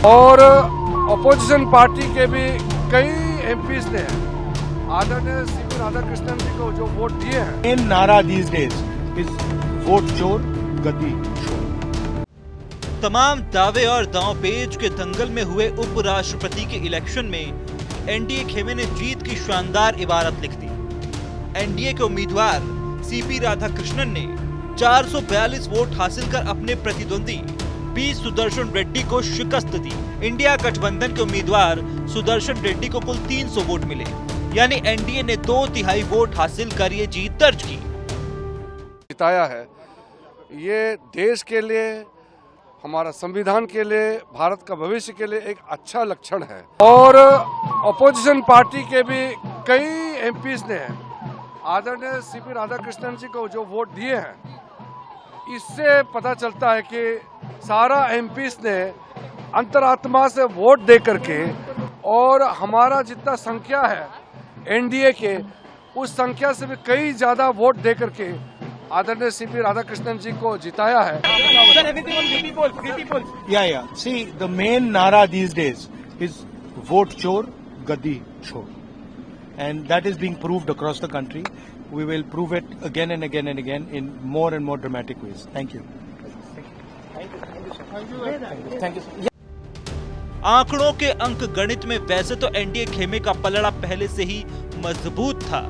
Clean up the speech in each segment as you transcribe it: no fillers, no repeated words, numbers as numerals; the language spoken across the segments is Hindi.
और अपोजिशन पार्टी के भी कई एमपीज ने आदरणीय सीपी राधाकृष्णन जी को जो वोट दिए हैं। मेन नारा these days is वोट चोर गद्दी चोर। तमाम दावे और दांवपेच के दंगल में हुए उपराष्ट्रपति के इलेक्शन में एनडीए खेमे ने जीत की शानदार इबारत लिख दी। एनडीए के उम्मीदवार सीपी राधाकृष्णन ने 442 वोट हासिल कर अपने प्रतिद्वंदी बी सुदर्शन रेड्डी को शिकस्त दी। इंडिया गठबंधन के उम्मीदवार सुदर्शन रेड्डी को कुल 300 वोट मिले, यानी एनडीए ने 2/3 वोट हासिल कर ये जीत दर्ज की। जिताया है, ये देश के लिए, हमारा संविधान के लिए, भारत का भविष्य के लिए एक अच्छा लक्षण है। और अपोजिशन पार्टी के भी कई एमपीज ने आदरणीय सीपी राधाकृष्णन जी को जो वोट दिए हैं, इससे पता चलता है कि सारा एमपीज ने अंतरात्मा से वोट दे करके, और हमारा जितना संख्या है एनडीए के, उस संख्या से भी कई ज्यादा वोट दे करके आदरणीय सीपी राधाकृष्णन जी को जिताया है। Yeah. See, the main nara these days is vote chor gadi chor, and that is being proved across the country. We will prove it again and again and again in more and more dramatic ways. Thank you. Thank you. आंकड़ों के अंक गणित में वैसे तो एनडीए खेमे का पलड़ा पहले से ही मजबूत था,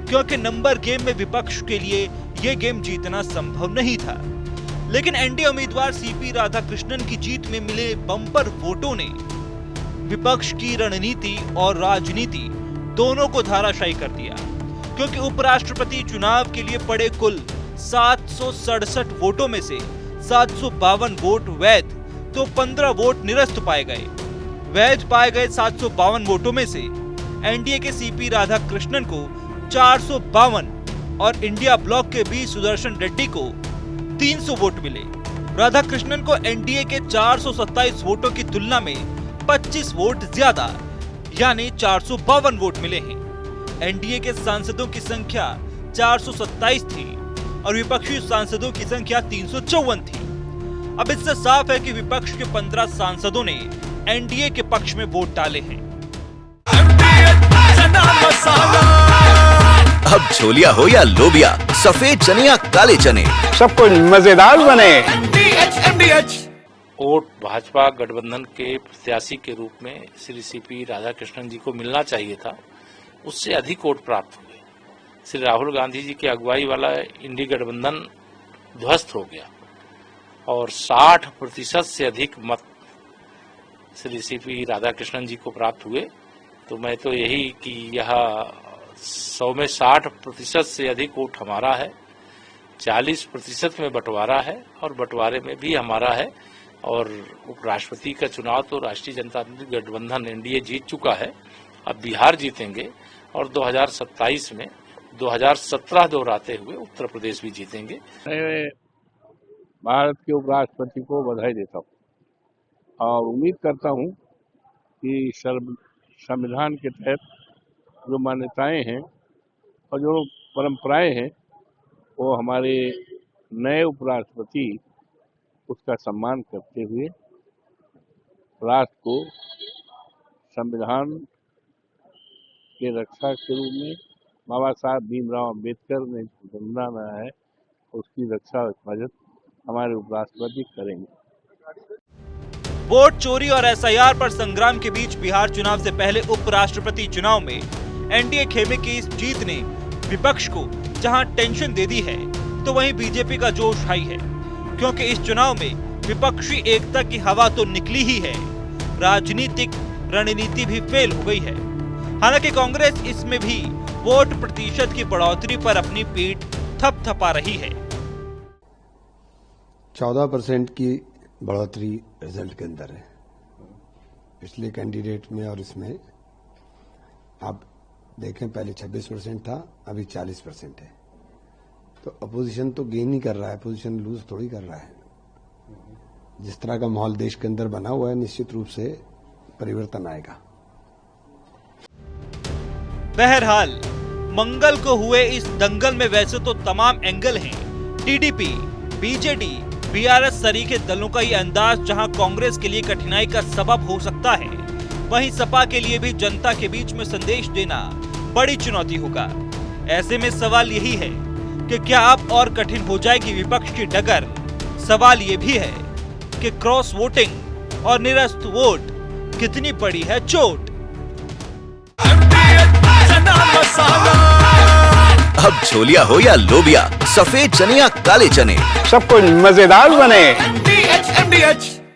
क्योंकि नंबर गेम में विपक्ष के लिए ये गेम जीतना संभव नहीं था। लेकिन एनडीए उम्मीदवार सीपी राधाकृष्णन की जीत में मिले बम्पर वोटों ने विपक्ष की रणनीति और राजनीति दोनों को धाराशायी कर दिया, क्योंकि उपराष्ट्रपति चुनाव के लिए पड़े कुल 767 वोटों में से 752 वोट वैध तो 15 वोट निरस्त पाए गए। वैध पाए गए 752 वोटों में से एनडीए के सीपी राधाकृष्णन को 452 और इंडिया ब्लॉक के बी सुदर्शन रेड्डी को 300 वोट मिले। राधाकृष्णन को एनडीए के 427 वोटों की तुलना में 25 वोट ज्यादा यानी 452 वोट मिले हैं। एनडीए के सांसदों की संख्या 427 थी और विपक्षी सांसदों की संख्या 354 थी। अब इससे साफ है कि विपक्ष के 15 सांसदों ने एनडीए के पक्ष में वोट डाले हैं। अब छोलिया हो या लोबिया, सफेद चने या काले चने, सबको मजेदार बने। वोट भाजपा गठबंधन के प्रत्याशी के रूप में श्री सीपी राधाकृष्णन जी को मिलना चाहिए था, उससे अधिक वोट प्राप्त हुए। श्री राहुल गांधी जी की अगुवाई वाला इंडी गठबंधन ध्वस्त हो गया और 60% से अधिक मत श्री सीपी राधाकृष्णन जी को प्राप्त हुए। तो मैं तो यही कि यह 100 में 60% से अधिक वोट हमारा है, 40% में बंटवारा है और बंटवारे में भी हमारा है। और उपराष्ट्रपति का चुनाव तो राष्ट्रीय जनता गठबंधन एनडीए जीत चुका है, अब बिहार जीतेंगे और 2027 में 2017 दोहराते हुए उत्तर प्रदेश भी जीतेंगे। भारत के उपराष्ट्रपति को बधाई देता हूँ और उम्मीद करता हूँ कि संविधान के तहत जो मान्यताएं हैं और जो परंपराएं हैं वो हमारे नए उपराष्ट्रपति उसका सम्मान करते हुए राष्ट्र को संविधान के रक्षा के रूप में बाबा साहब भीमराव अंबेडकर ने संविधान बनाया है, उसकी रक्षा और हिफाजत हमारे उपराष्ट्रपति करेंगे। वोट चोरी और एसआईआर पर संग्राम के बीच बिहार चुनाव से पहले उपराष्ट्रपति चुनाव में एनडीए खेमे की इस जीत ने विपक्ष को जहां टेंशन दे दी है, तो वहीं बीजेपी का जोश हाई है, क्योंकि इस चुनाव में विपक्षी एकता की हवा तो निकली ही है, राजनीतिक रणनीति भी फेल हो गई है। हालांकि कांग्रेस इसमें भी वोट प्रतिशत की बढ़ोतरी पर अपनी पीठ थपथपा रही है। 14% की बढ़ोतरी रिजल्ट के अंदर है पिछले कैंडिडेट में, और इसमें आप देखें पहले 26% था, अभी 40% है। तो अपोजिशन तो गेन ही कर रहा है, अपोजिशन लूज थोड़ी कर रहा है। जिस तरह का माहौल देश के अंदर बना हुआ है, निश्चित रूप से परिवर्तन आएगा। बहरहाल मंगल को हुए इस दंगल में वैसे तो तमाम एंगल हैं। टीडीपी, बीजेडी, बीआरएस सरीखे दलों का ये अंदाज जहां कांग्रेस के लिए कठिनाई का सबब हो सकता है, वहीं सपा के लिए भी जनता के बीच में संदेश देना बड़ी चुनौती होगा। ऐसे में सवाल यही है कि क्या अब और कठिन हो जाएगी विपक्ष की डगर। सवाल ये भी है कि क्रॉस वोटिंग और निरस्त वोट कितनी बड़ी है चोट। अब छोलिया हो या लोबिया, सफेद चने या काले चने, सब कुछ मजेदार बने।